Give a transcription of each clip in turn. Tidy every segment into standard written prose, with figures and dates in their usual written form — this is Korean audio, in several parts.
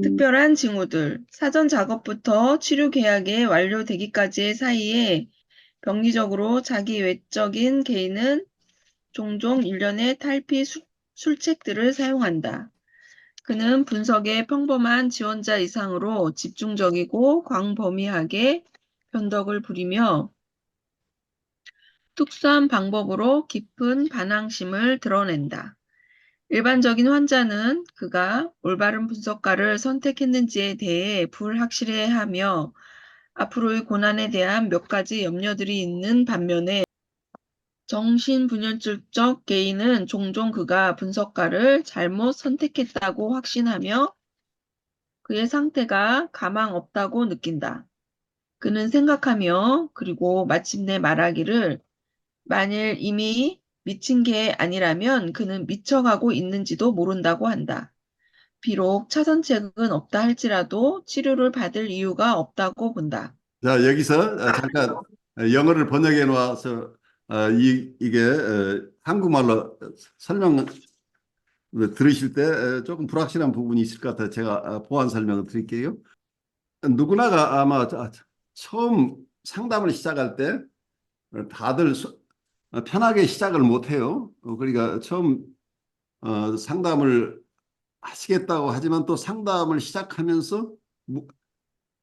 특별한 징후들, 사전 작업부터 치료 계약의 완료되기까지의 사이에 병리적으로 자기 외적인 개인은 종종 일련의 탈피 술책들을 사용한다. 그는 분석의 평범한 지원자 이상으로 집중적이고 광범위하게 변덕을 부리며 특수한 방법으로 깊은 반항심을 드러낸다. 일반적인 환자는 그가 올바른 분석가를 선택했는지에 대해 불확실해하며 앞으로의 고난에 대한 몇 가지 염려들이 있는 반면에 정신분열증적 개인은 종종 그가 분석가를 잘못 선택했다고 확신하며 그의 상태가 가망 없다고 느낀다. 그는 생각하며 그리고 마침내 말하기를 만일 이미 미친 게 아니라면 그는 미쳐가고 있는지도 모른다고 한다. 비록 차선책은 없다 할지라도 치료를 받을 이유가 없다고 본다. 자, 여기서 잠깐 영어를 번역해 놓아서 이게 한국말로 설명 들으실 때 조금 불확실한 부분이 있을 것 같아서 제가 보완 설명을 드릴게요. 누구나가 아마 처음 상담을 시작할 때 다들 편하게 시작을 못 해요. 그러니까 처음 상담을 하시겠다고 하지만 또 상담을 시작하면서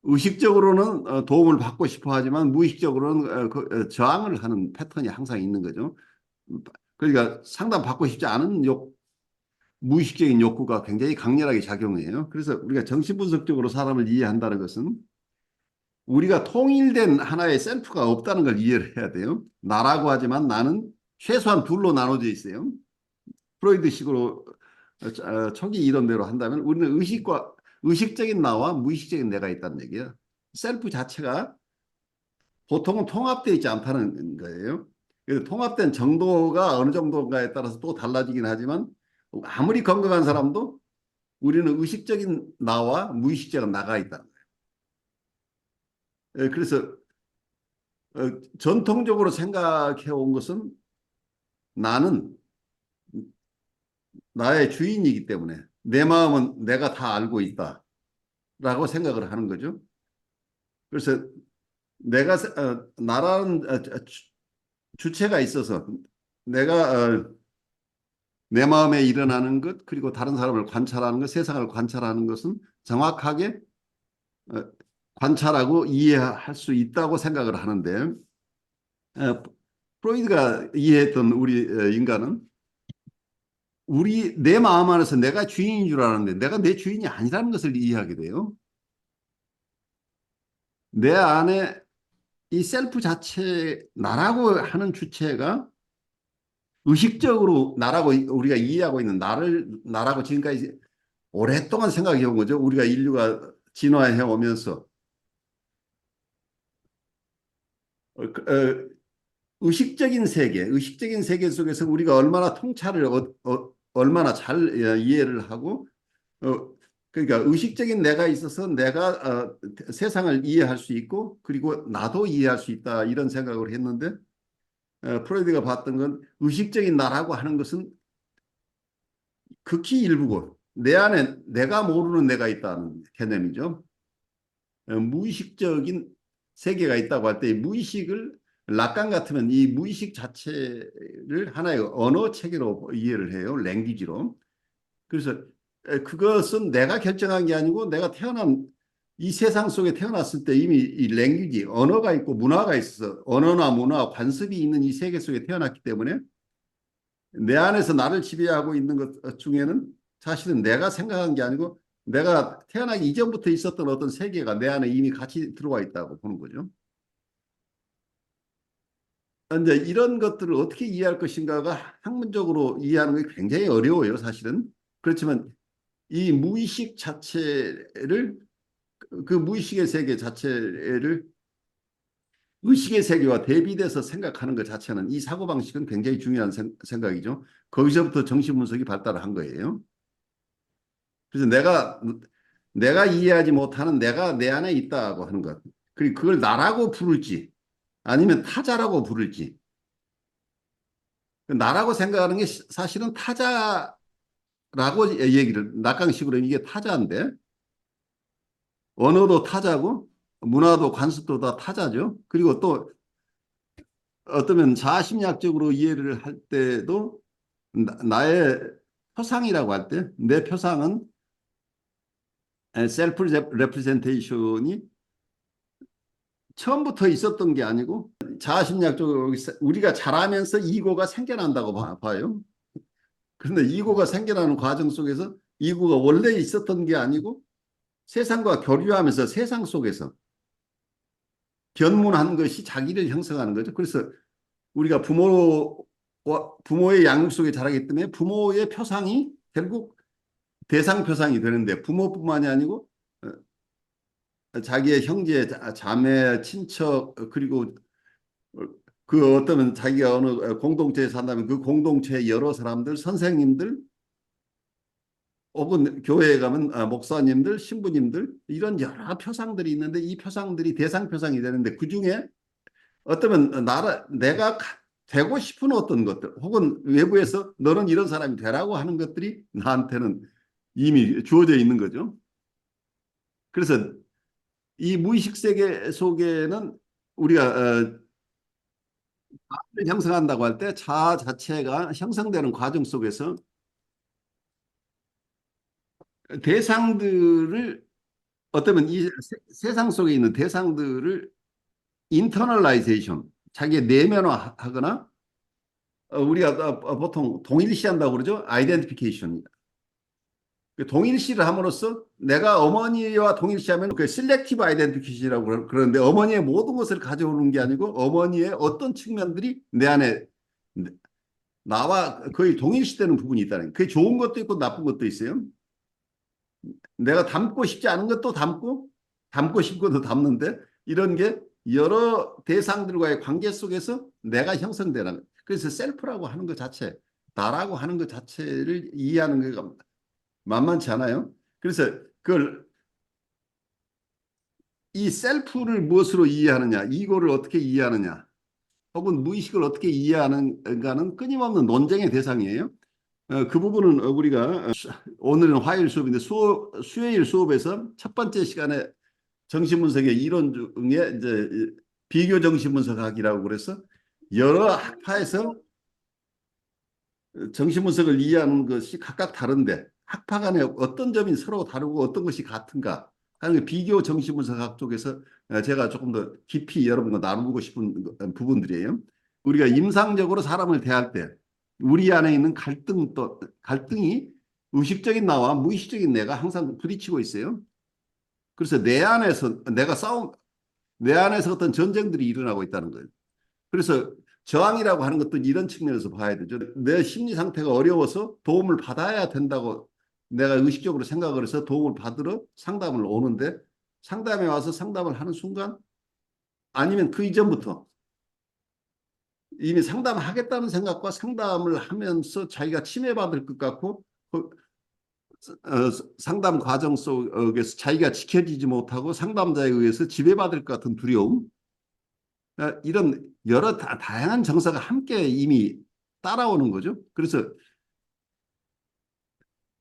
의식적으로는 도움을 받고 싶어 하지만 무의식적으로는 저항을 하는 패턴이 항상 있는 거죠. 그러니까 상담 받고 싶지 않은 무의식적인 욕구가 굉장히 강렬하게 작용해요. 그래서 우리가 정신분석적으로 사람을 이해한다는 것은 우리가 통일된 하나의 셀프가 없다는 걸 이해를 해야 돼요. 나라고 하지만 나는 최소한 둘로 나눠져 있어요. 프로이드식으로 초기 이론대로 한다면 우리는 의식적인 나와 무의식적인 내가 있다는 얘기야. 셀프 자체가 보통은 통합되어 있지 않다는 거예요. 그래서 통합된 정도가 어느 정도인가에 따라서 또 달라지긴 하지만 아무리 건강한 사람도 우리는 의식적인 나와 무의식적인 나가 있다는 거예요. 그래서 전통적으로 생각해 온 것은 나는 나의 주인이기 때문에 내 마음은 내가 다 알고 있다라고 생각을 하는 거죠. 그래서 내가 나라는 주체가 있어서 내가 내 마음에 일어나는 것 그리고 다른 사람을 관찰하는 것 세상을 관찰하는 것은 정확하게 어, 관찰하고 이해할 수 있다고 생각을 하는데 프로이드가 이해했던 우리 인간은 내 마음 안에서 내가 주인인 줄 알았는데 내가 내 주인이 아니라는 것을 이해하게 돼요. 내 안에 이 셀프 자체 나라고 하는 주체가 의식적으로 나라고 우리가 이해하고 있는 나라고 지금까지 오랫동안 생각해 온 거죠. 우리가 인류가 진화해 오면서 의식적인 세계 속에서 우리가 얼마나 통찰을 얼마나 잘 이해를 하고 그러니까 의식적인 내가 있어서 내가 세상을 이해할 수 있고 그리고 나도 이해할 수 있다 이런 생각을 했는데 프로이드가 봤던 건 의식적인 나라고 하는 것은 극히 일부고 내 안에 내가 모르는 내가 있다는 개념이죠. 무의식적인 세계가 있다고 할 때 무의식을 락강 같으면 이 무의식 자체를 하나의 언어 체계로 이해를 해요. 랭귀지로. 그래서 그것은 내가 결정한 게 아니고 내가 태어난 이 세상 속에 태어났을 때 이미 이 랭귀지 언어가 있고 문화가 있어서 언어나 문화 관습이 있는 이 세계 속에 태어났기 때문에 내 안에서 나를 지배하고 있는 것 중에는 사실은 내가 생각한 게 아니고 내가 태어나기 이전부터 있었던 어떤 세계가 내 안에 이미 같이 들어와 있다고 보는 거죠. 이제 이런 것들을 어떻게 이해할 것인가가 학문적으로 이해하는 게 굉장히 어려워요, 사실은. 그렇지만 이 무의식 자체를 그 무의식의 세계 자체를 의식의 세계와 대비돼서 생각하는 것 자체는 이 사고방식은 굉장히 중요한 생각이죠. 거기서부터 정신분석이 발달을 한 거예요. 그래서 내가 이해하지 못하는 내가 내 안에 있다고 하는 것. 그리고 그걸 나라고 부를지 아니면 타자라고 부를지. 나라고 생각하는 게 사실은 타자라고 얘기를 낙강식으로 이게 타자인데 언어도 타자고 문화도 관습도 다 타자죠. 그리고 또 어쩌면 자아심리학적으로 이해를 할 때도 나의 표상이라고 할 때 내 표상은 셀프 레프레젠테이션이 처음부터 있었던 게 아니고 자아심리학적으로 우리가 자라면서 이고가 생겨난다고 봐요. 그런데 이고가 생겨나는 과정 속에서 이고가 원래 있었던 게 아니고 세상과 교류하면서 세상 속에서 견문한 것이 자기를 형성하는 거죠. 그래서 우리가 부모의 양육 속에 자라기 때문에 부모의 표상이 결국 대상 표상이 되는데 부모뿐만이 아니고 자기의 형제, 자매, 친척 그리고 그 어떤 자기가 어느 공동체에 산다면 그 공동체의 여러 사람들, 선생님들 혹은 교회에 가면 목사님들, 신부님들 이런 여러 표상들이 있는데 이 표상들이 대상 표상이 되는데 그중에 어쩌면 내가 되고 싶은 어떤 것들 혹은 외부에서 너는 이런 사람이 되라고 하는 것들이 나한테는 이미 주어져 있는 거죠. 그래서 이 무의식 세계 속에는 우리가 형성한다고 할 때 자아 자체가 형성되는 과정 속에서 대상들을 어쩌면 이 세상 속에 있는 대상들을 인터널라이제이션 자기의 내면화하거나 우리가 보통 동일시한다고 그러죠. 아이덴티피케이션. 동일시를 함으로써 내가 어머니와 동일시하면 그 실렉티브 아이덴티피케이션이라고 그러는데 어머니의 모든 것을 가져오는 게 아니고 어머니의 어떤 측면들이 내 안에 나와 거의 동일시되는 부분이 있다는 그게 좋은 것도 있고 나쁜 것도 있어요. 내가 담고 싶지 않은 것도 담고 담고 싶은 것도 담는데 이런 게 여러 대상들과의 관계 속에서 내가 형성되는 거예요. 그래서 셀프라고 하는 것 자체, 나라고 하는 것 자체를 이해하는 게 만만치 않아요. 그래서 그걸 이 셀프를 무엇으로 이해하느냐, 이거를 어떻게 이해하느냐, 혹은 무의식을 어떻게 이해하는가는 끊임없는 논쟁의 대상이에요. 그 부분은 우리가 오늘은 화요일 수업인데 수요일 수업에서 첫 번째 시간에 정신분석의 이론 중에 이제 비교 정신분석학이라고 그래서 여러 학파에서 정신분석을 이해하는 것이 각각 다른데 학파 간에 어떤 점이 서로 다르고 어떤 것이 같은가 하는 비교 정신분석학 쪽에서 제가 조금 더 깊이 여러분과 나누고 싶은 부분들이에요. 우리가 임상적으로 사람을 대할 때 우리 안에 있는 갈등이 의식적인 나와 무의식적인 내가 항상 부딪히고 있어요. 그래서 내 안에서 어떤 전쟁들이 일어나고 있다는 거예요. 그래서 저항이라고 하는 것도 이런 측면에서 봐야 되죠. 내 심리 상태가 어려워서 도움을 받아야 된다고 내가 의식적으로 생각을 해서 도움을 받으러 상담을 오는데 상담에 와서 상담을 하는 순간 아니면 그 이전부터 이미 상담하겠다는 생각과 상담을 하면서 자기가 침해받을 것 같고 상담 과정 속에서 자기가 지켜지지 못하고 상담자에 의해서 지배받을 것 같은 두려움 이런 여러 다양한 정서가 함께 이미 따라오는 거죠. 그래서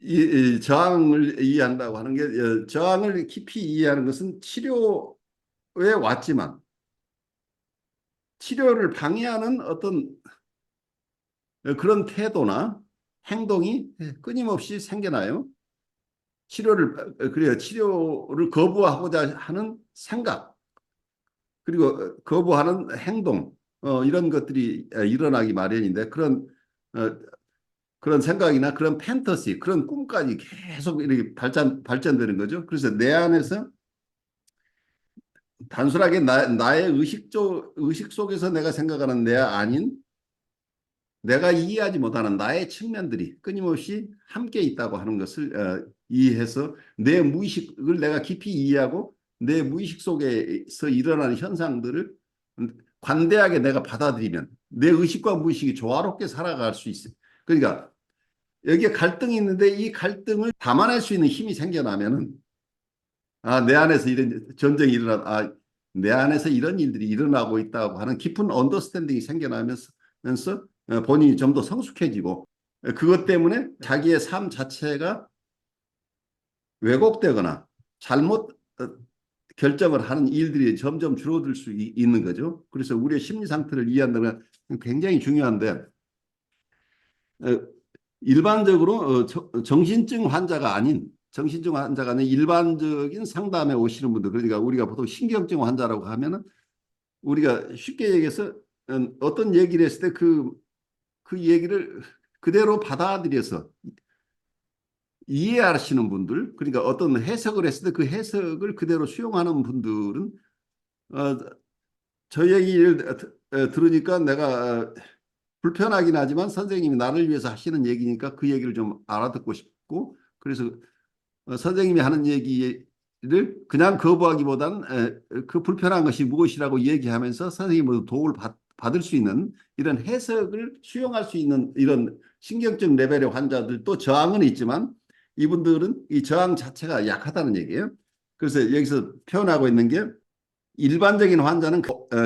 이 저항을 이해한다고 하는 게 저항을 깊이 이해하는 것은 치료에 왔지만 치료를 방해하는 어떤 그런 태도나 행동이 끊임없이 생겨나요. 그래요. 치료를 거부하고자 하는 생각 그리고 거부하는 행동 이런 것들이 일어나기 마련인데 어, 그런 생각이나 그런 판타시, 그런 꿈까지 계속 이렇게 발전되는 거죠. 그래서 내 안에서 단순하게 나의 의식 속에서 내가 생각하는 내 아닌 내가 이해하지 못하는 나의 측면들이 끊임없이 함께 있다고 하는 것을 이해해서 내 무의식을 내가 깊이 이해하고 내 무의식 속에서 일어나는 현상들을 관대하게 내가 받아들이면 내 의식과 무의식이 조화롭게 살아갈 수 있어요. 그러니까 여기에 갈등이 있는데 이 갈등을 담아낼 수 있는 힘이 생겨나면은 내 안에서 이런 전쟁이 내 안에서 이런 일들이 일어나고 있다고 하는 깊은 언더스탠딩이 생겨나면서 본인이 좀 더 성숙해지고 그것 때문에 자기의 삶 자체가 왜곡되거나 잘못 결정을 하는 일들이 점점 줄어들 수 있는 거죠. 그래서 우리의 심리 상태를 이해한다는 건 굉장히 중요한데 어, 일반적으로 정신증 환자가 아닌 일반적인 상담에 오시는 분들 그러니까 우리가 보통 신경증 환자라고 하면은 우리가 쉽게 얘기해서 어떤 얘기를 했을 때 그 얘기를 그대로 받아들여서 이해하시는 분들 그러니까 어떤 해석을 했을 때 그 해석을 그대로 수용하는 분들은 어, 저 얘기를 들으니까 내가 불편하긴 하지만 선생님이 나를 위해서 하시는 얘기니까 그 얘기를 좀 알아듣고 싶고 그래서 선생님이 하는 얘기를 그냥 거부하기보다는 그 불편한 것이 무엇이라고 얘기하면서 선생님으로 도움을 받을 수 있는 이런 해석을 수용할 수 있는 이런 신경증 레벨의 환자들도 저항은 있지만 이분들은 이 저항 자체가 약하다는 얘기예요. 그래서 여기서 표현하고 있는 게 일반적인 환자는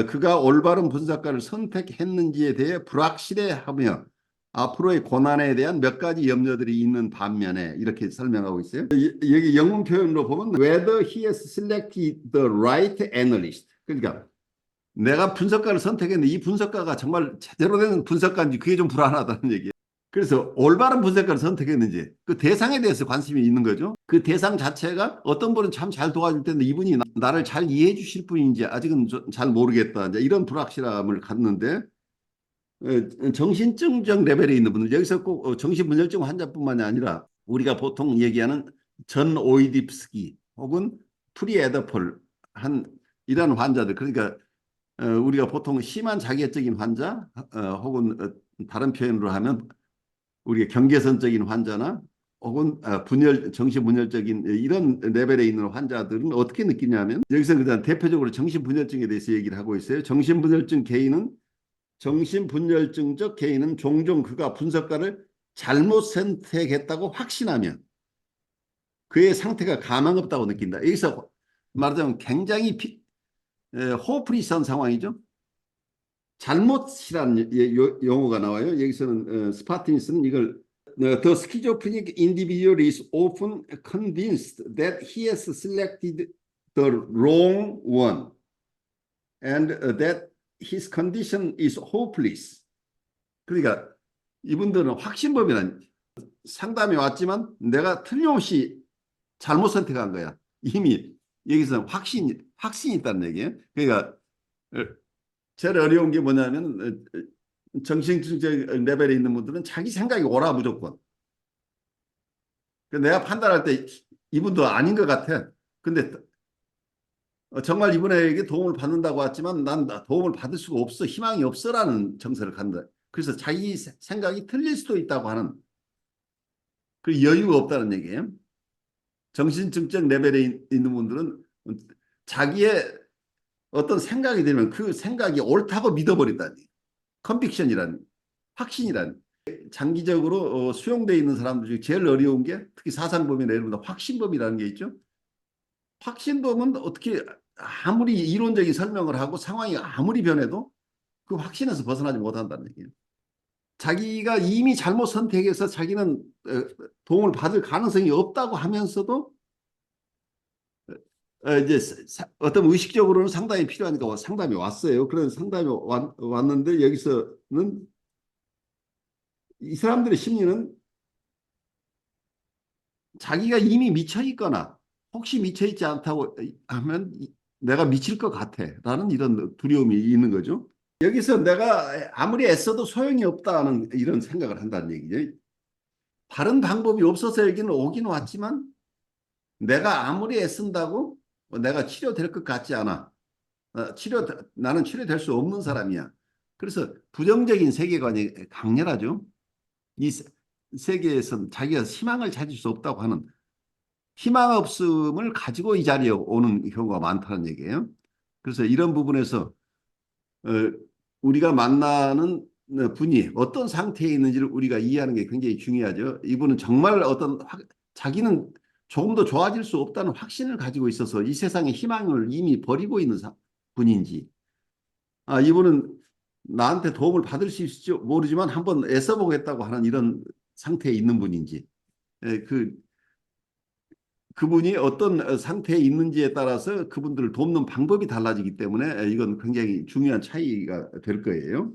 그가 올바른 분석가를 선택했는지에 대해 불확실해하며 앞으로의 고난에 대한 몇 가지 염려들이 있는 반면에 이렇게 설명하고 있어요. 여기 영문 표현으로 보면 whether he has selected the right analyst. 그러니까 내가 분석가를 선택했는데 이 분석가가 정말 제대로 된 분석가인지 그게 좀 불안하다는 얘기예요. 그래서 올바른 분석가를 선택했는지 그 대상에 대해서 관심이 있는 거죠. 그 대상 자체가 어떤 분은 참 잘 도와줄 텐데 이분이 나를 잘 이해해 주실 분인지 아직은 잘 모르겠다. 이제 이런 불확실함을 갖는데 정신증적 레벨에 있는 분들 여기서 꼭 정신분열증 환자뿐만이 아니라 우리가 보통 얘기하는 전 오이디프스키 혹은 프리에더폴 한 이런 환자들 그러니까 우리가 보통 심한 자기애적인 환자 혹은 다른 표현으로 하면 우리가 경계선적인 환자나 혹은 정신분열적인 이런 레벨에 있는 환자들은 어떻게 느끼냐면 여기서 그냥 대표적으로 정신분열증에 대해서 얘기를 하고 있어요. 정신분열증적 개인은 종종 그가 분석가를 잘못 선택했다고 확신하면 그의 상태가 가망 없다고 느낀다. 여기서 말하자면 굉장히 호프리스한 상황이죠. 잘못이라는 용어가 나와요. 여기서는 스파티니스는 이걸 The schizophrenic individual is often convinced that he has selected the wrong one and that his condition is hopeless. 그러니까 이분들은 확신범이란 상담이 왔지만 내가 틀림없이 잘못 선택한 거야. 이미 여기서 확신이 있다는 얘기예요. 그러니까 제일 어려운 게 뭐냐면 정신증적 레벨에 있는 분들은 자기 생각이 옳아 무조건. 내가 판단할 때 이분도 아닌 것 같아. 근데 정말 이분에게 도움을 받는다고 했지만 난 도움을 받을 수가 없어. 희망이 없어라는 정서를 갖는다. 그래서 자기 생각이 틀릴 수도 있다고 하는 그 여유가 없다는 얘기예요. 정신증적 레벨에 있는 분들은 자기의 어떤 생각이 들면 그 생각이 옳다고 믿어버린다니. 컨빅션이라는 확신이라는 장기적으로 수용되어 있는 사람들 중에 제일 어려운 게 특히 사상범위나 예를 들어 확신범이라는 게 있죠. 확신범은 어떻게 아무리 이론적인 설명을 하고 상황이 아무리 변해도 그 확신에서 벗어나지 못한다는 얘기예요. 자기가 이미 잘못 선택해서 자기는 도움을 받을 가능성이 없다고 하면서도 이제 어떤 의식적으로는 상담이 필요하니까 상담이 왔어요. 그런 상담이 왔는데 여기서는 이 사람들의 심리는 자기가 이미 미쳐 있거나 혹시 미쳐 있지 않다고 하면 내가 미칠 것 같아라는 이런 두려움이 있는 거죠. 여기서 내가 아무리 애써도 소용이 없다는 이런 생각을 한다는 얘기죠. 다른 방법이 없어서 여기는 오긴 왔지만 내가 아무리 애쓴다고 내가 치료될 것 같지 않아. 나는 치료될 수 없는 사람이야. 그래서 부정적인 세계관이 강렬하죠. 이 세계에서는 자기가 희망을 찾을 수 없다고 하는 희망 없음을 가지고 이 자리에 오는 경우가 많다는 얘기예요. 그래서 이런 부분에서 어, 우리가 만나는 분이 어떤 상태에 있는지를 우리가 이해하는 게 굉장히 중요하죠. 이분은 정말 자기는 조금 더 좋아질 수 없다는 확신을 가지고 있어서 이 세상에 희망을 이미 버리고 있는 분인지 이분은 나한테 도움을 받을 수 있을지 모르지만 한번 애써보겠다고 하는 이런 상태에 있는 분인지 그 그분이 어떤 상태에 있는지에 따라서 그분들을 돕는 방법이 달라지기 때문에 이건 굉장히 중요한 차이가 될 거예요.